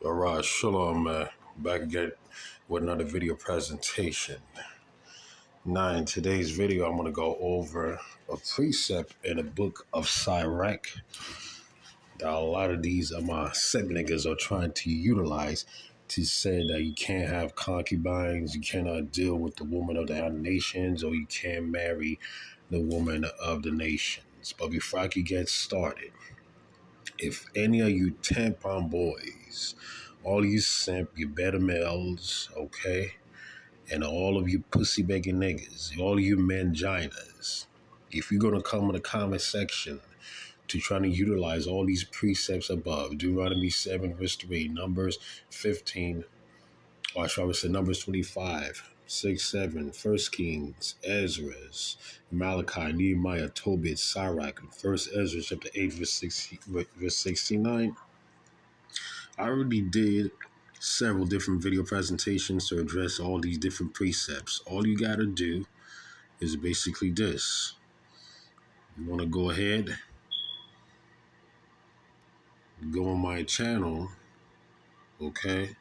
Alright, shalom, man. Back again with another video presentation. Now, in today's video, I'm going to go over a precept in the book of Sirach that a lot of these my set niggas are trying to utilize to say that you can't have concubines, you cannot deal with the woman of the nations, or you can't marry the woman of the nations. But before I could get started, if any of you tampon boys, all you simp, you better males, okay? And all of you pussy begging niggas, all you manginas, if you're gonna come in the comment section to try to utilize all these precepts above, Deuteronomy 7 verse 3, Numbers 15, or I should say Numbers 25, 6, 7, 1 Kings, Ezra's, Malachi, Nehemiah, Tobit, Sirach, 1 Ezra chapter 8 verse 69. I already did several different video presentations to address all these different precepts. All you gotta do is basically this. You wanna go ahead, go on my channel, okay?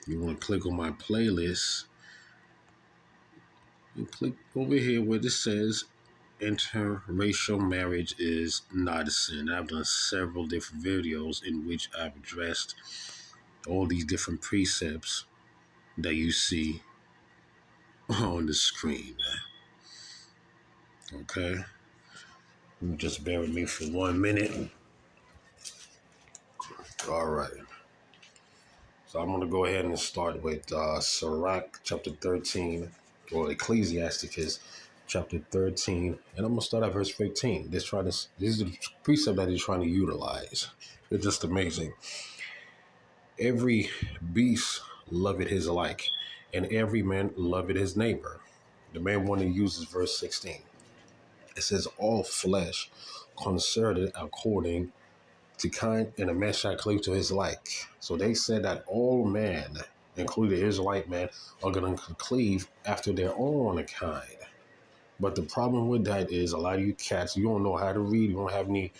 You wanna click on my playlist and click over here where it says interracial marriage is not a sin. I've done several different videos in which I've addressed all these different precepts that you see on the screen. Okay, just bear with me for 1 minute. All right, so I'm going to go ahead and start with Sirach chapter 13, or Ecclesiasticus chapter 13, and I'm going to start at verse 15. This is the precept that he's trying to utilize. It's just amazing. Every beast loveth his like, and every man loveth his neighbor. The man one to use is verse 16. It says, all flesh concerted according to kind, and a man shall cleave to his like. So they said that all men, including the Israelite man, are going to cleave after their own kind. But the problem with that is a lot of you cats, you don't know how to read, you don't have any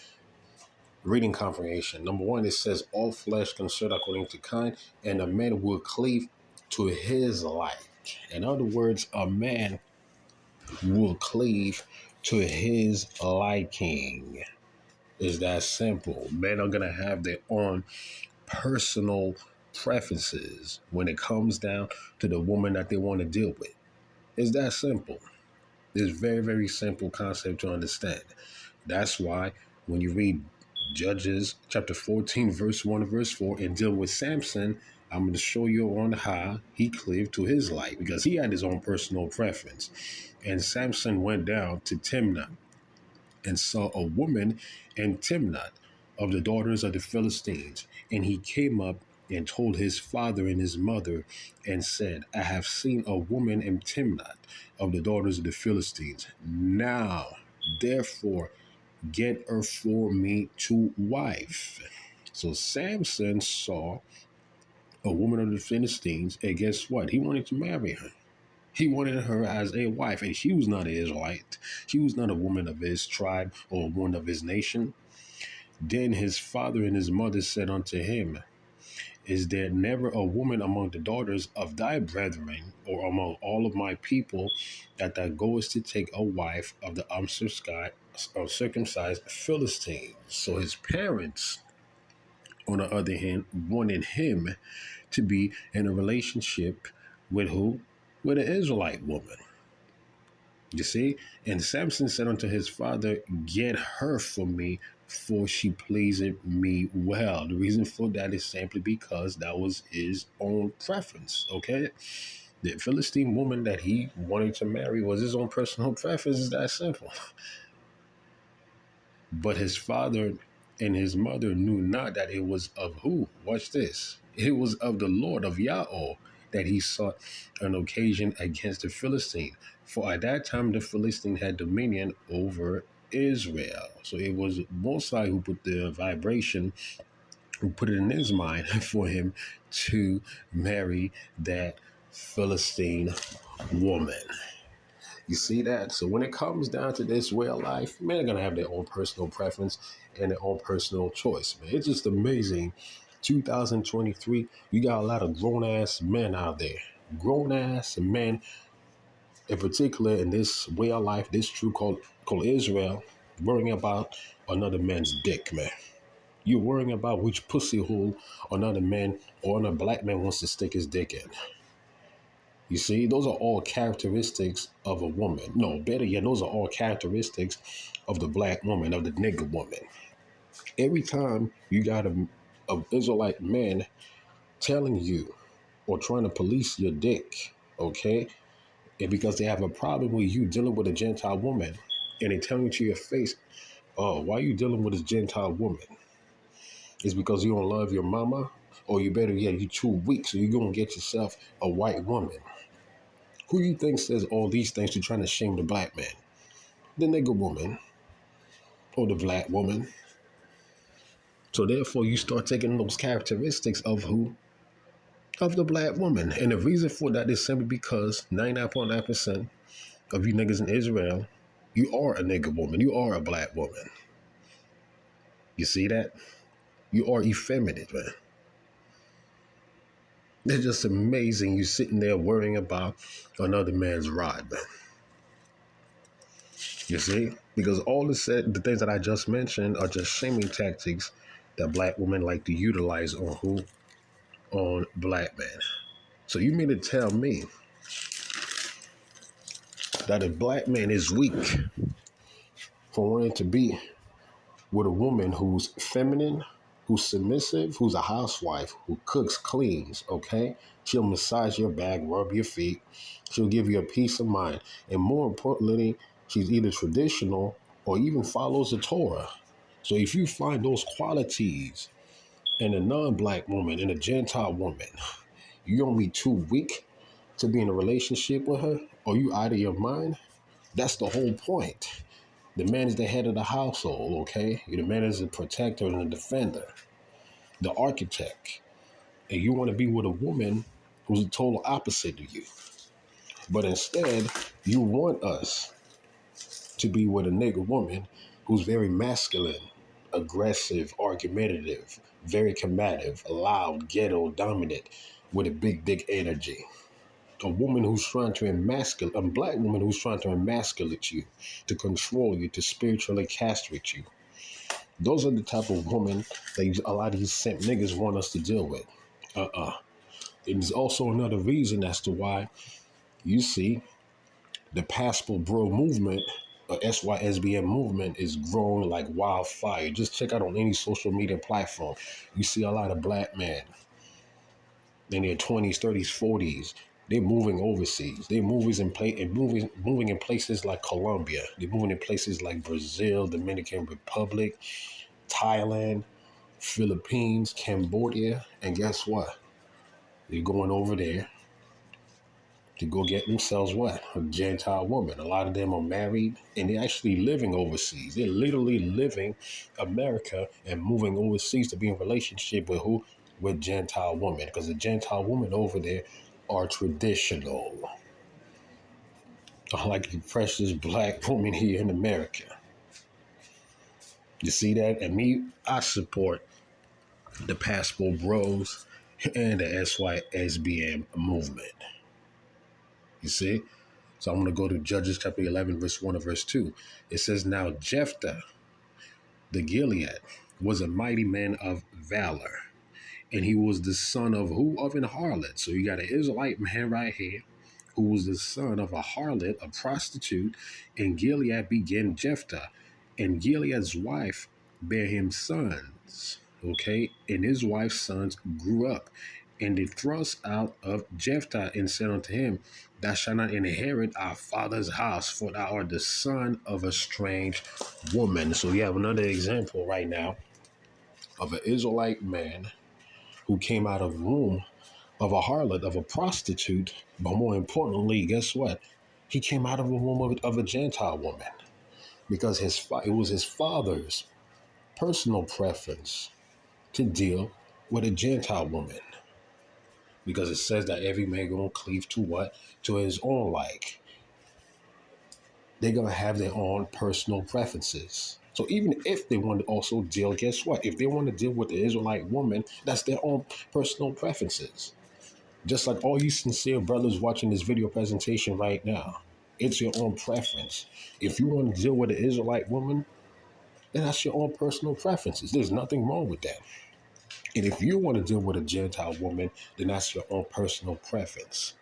reading comprehension. Number one, it says all flesh concerted according to kind, and a man will cleave to his like. In other words, a man will cleave to his liking. Is that simple. Men are going to have their own personal preferences when it comes down to the woman that they want to deal with. It's that simple. It's very, very simple concept to understand. That's why when you read Judges chapter 14, verse 1 and verse 4, and deal with Samson, I'm going to show you on how he cleaved to his like, because he had his own personal preference. And Samson went down to Timnah and saw a woman in Timnah of the daughters of the Philistines. And he came up and told his father and his mother and said, I have seen a woman in Timnah of the daughters of the Philistines. Now, therefore, get her for me to wife. So Samson saw a woman of the Philistines, and guess what? He wanted to marry her. He wanted her as a wife, and she was not an Israelite. She was not a woman of his tribe or a woman of his nation. Then his father and his mother said unto him, is there never a woman among the daughters of thy brethren, or among all of my people, that thou goest to take a wife of the uncircumcised Philistines? So his parents, on the other hand, wanted him to be in a relationship with who? With an Israelite woman. You see? And Samson said unto his father, get her for me, for she pleaseth me well. The reason for that is simply because that was his own preference, okay? The Philistine woman that he wanted to marry was his own personal preference. It's that simple. But his father and his mother knew not that it was of who? Watch this. It was of the Lord, of Yahweh, that he sought an occasion against the Philistine. For at that time, the Philistine had dominion over Israel. So it was Most High who put the vibration, who put it in his mind for him to marry that Philistine woman. You see that? So when it comes down to this way of life, men are gonna have their own personal preference and their own personal choice, man. It's just amazing. 2023, you got a lot of grown ass men out there. Grown ass men, in particular in this way of life, this true called Israel, worrying about another man's dick, man. You're worrying about which pussy hole another man or another black man wants to stick his dick in. You see, those are all characteristics of a woman. No, better yet, those are all characteristics of the black woman, of the nigger woman. Every time you got a Israelite man telling you or trying to police your dick, okay, and because they have a problem with you dealing with a Gentile woman, and they telling you to your face, oh, why are you dealing with this Gentile woman? It's because you don't love your mama, or you better yet, you too weak, so you're gonna get yourself a white woman. Who you think says all these things to trying to shame the black man? The nigger woman or the black woman. So therefore you start taking those characteristics of who? Of the black woman. And the reason for that is simply because 99.9% of you niggas in Israel, you are a nigger woman. You are a black woman. You see that? You are effeminate, man. It's just amazing you sitting there worrying about another man's rod, man. You see? Because all the things that I just mentioned are just shaming tactics that black women like to utilize on who? On black men. So you mean to tell me that a black man is weak for wanting to be with a woman who's feminine, who's submissive, who's a housewife, who cooks, cleans, okay? She'll massage your back, rub your feet. She'll give you a peace of mind. And more importantly, she's either traditional or even follows the Torah. So if you find those qualities in a non-black woman, in a Gentile woman, you don't be too weak to be in a relationship with her, or you out of your mind. That's the whole point. The man is the head of the household, okay? The man is the protector and the defender, the architect. And you want to be with a woman who's the total opposite of you. But instead, you want us to be with a nigger woman who's very masculine, aggressive, argumentative, very combative, loud, ghetto, dominant, with a big dick energy. A woman who's trying to emasculate, a black woman who's trying to emasculate you, to control you, to spiritually castrate you. Those are the type of women that a lot of these simp niggas want us to deal with. It is also another reason as to why you see the Passport Bro movement, SYSBM movement, is growing like wildfire. Just check out on any social media platform. You see a lot of black men in their 20s, 30s, 40s. They're moving overseas. They're moving in places like Colombia. They're moving in places like Brazil, Dominican Republic, Thailand, Philippines, Cambodia. And guess what? They're going over there to go get themselves what? A Gentile woman. A lot of them are married and they're actually living overseas. They're literally living America and moving overseas to be in relationship with who? With Gentile women. Because the Gentile women over there are traditional. Unlike the precious black woman here in America. You see that? And me, I support the Passport Bros and the SYSBM movement. You see? So I'm going to go to Judges chapter 11, verse 1 and verse 2. It says, Now Jephthah, the Gilead, was a mighty man of valor. And he was the son of who? Of an harlot. So you got an Israelite man right here who was the son of a harlot, a prostitute. And Gilead began Jephthah. And Gilead's wife bare him sons. Okay? And his wife's sons grew up. And they thrust out of Jephthah and said unto him, Thou shalt not inherit our father's house, for thou art the son of a strange woman. So you have another example right now of an Israelite man who came out of the womb of a harlot, of a prostitute, but more importantly, guess what? He came out of a womb of a Gentile woman because it was his father's personal preference to deal with a Gentile woman. Because it says that every man gonna cleave to what? To his own like. they're going to have their own personal preferences. So even if they want to also deal, guess what? If they want to deal with the Israelite woman, that's their own personal preferences. Just like all you sincere brothers watching this video presentation right now, it's your own preference. If you want to deal with an Israelite woman, then that's your own personal preferences. There's nothing wrong with that. And if you want to deal with a Gentile woman, then that's your own personal preference.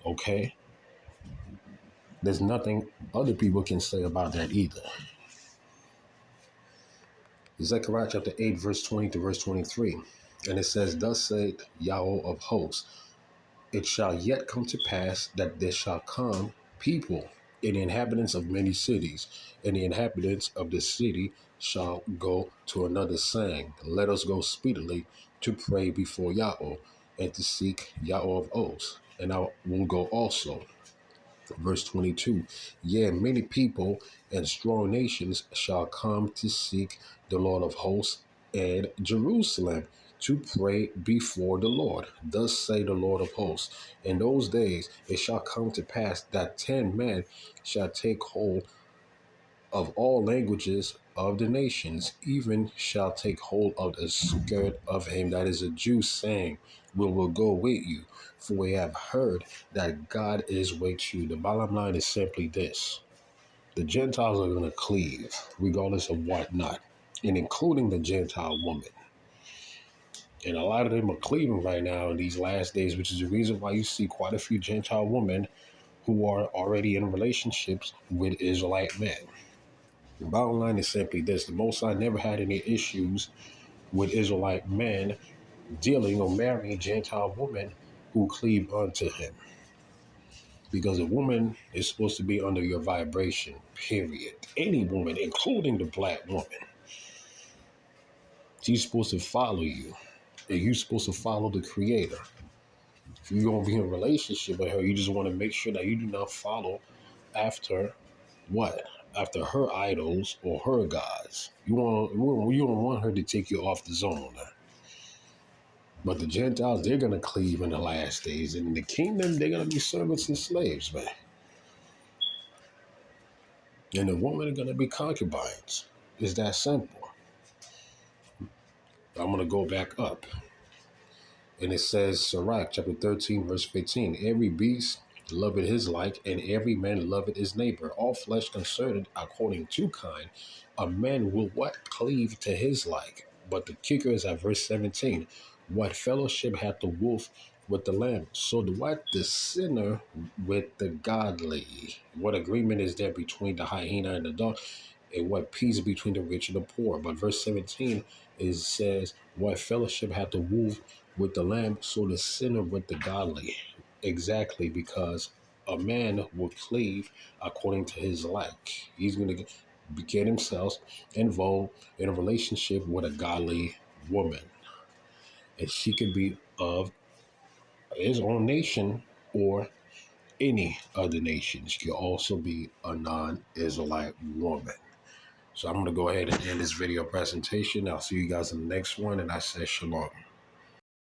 Okay? There's nothing other people can say about that either. Zechariah chapter 8, verse 20 to verse 23. And it says, Thus saith Yahweh of hosts, it shall yet come to pass that there shall come people, and the inhabitants of many cities, and the inhabitants of the city shall go to another, saying, Let us go speedily to pray before Yahweh, and to seek Yahweh of hosts, and I will go also. Verse 22, Yea, many people and strong nations shall come to seek the Lord of hosts and Jerusalem to pray before the Lord. Thus say the Lord of hosts, in those days it shall come to pass that 10 men shall take hold of all languages of the nations, even shall take hold of the skirt of him that is a Jew, saying, We will go with you, for we have heard that God is with you. The bottom line is simply this. The Gentiles are going to cleave, regardless of what not, and including the Gentile woman. And a lot of them are cleaving right now in these last days, which is the reason why you see quite a few Gentile women who are already in relationships with Israelite men. The bottom line is simply this. The Most High never had any issues with Israelite men dealing or marrying Gentile women who cleave unto him. Because a woman is supposed to be under your vibration, period. Any woman, including the black woman. She's supposed to follow you. And you're supposed to follow the Creator. If you're going to be in a relationship with her, you just want to make sure that you do not follow after what? After her idols or her gods. You don't want her to take you off the zone. But the Gentiles, they're going to cleave in the last days. And in the kingdom, they're going to be servants and slaves, man. And the women are going to be concubines. It's that simple. I'm going to go back up. And it says, Sirach, chapter 13, verse 15, Every beast loveth his like, and every man loveth his neighbor. All flesh concerted according to kind. A man will what? Cleave to his like. But the kicker is at verse 17. What fellowship hath the wolf with the lamb? So the what? The sinner with the godly. What agreement is there between the hyena and the dog? And what peace between the rich and the poor? But verse 17 says, What fellowship hath the wolf with the lamb, so the sinner with the godly? Exactly, because a man will cleave according to his like. He's going to get himself involved in a relationship with a godly woman. And she could be of his own nation or any other nation. She could also be a non-Israelite woman. So I'm going to go ahead and end this video presentation. I'll see you guys in the next one, and I say shalom.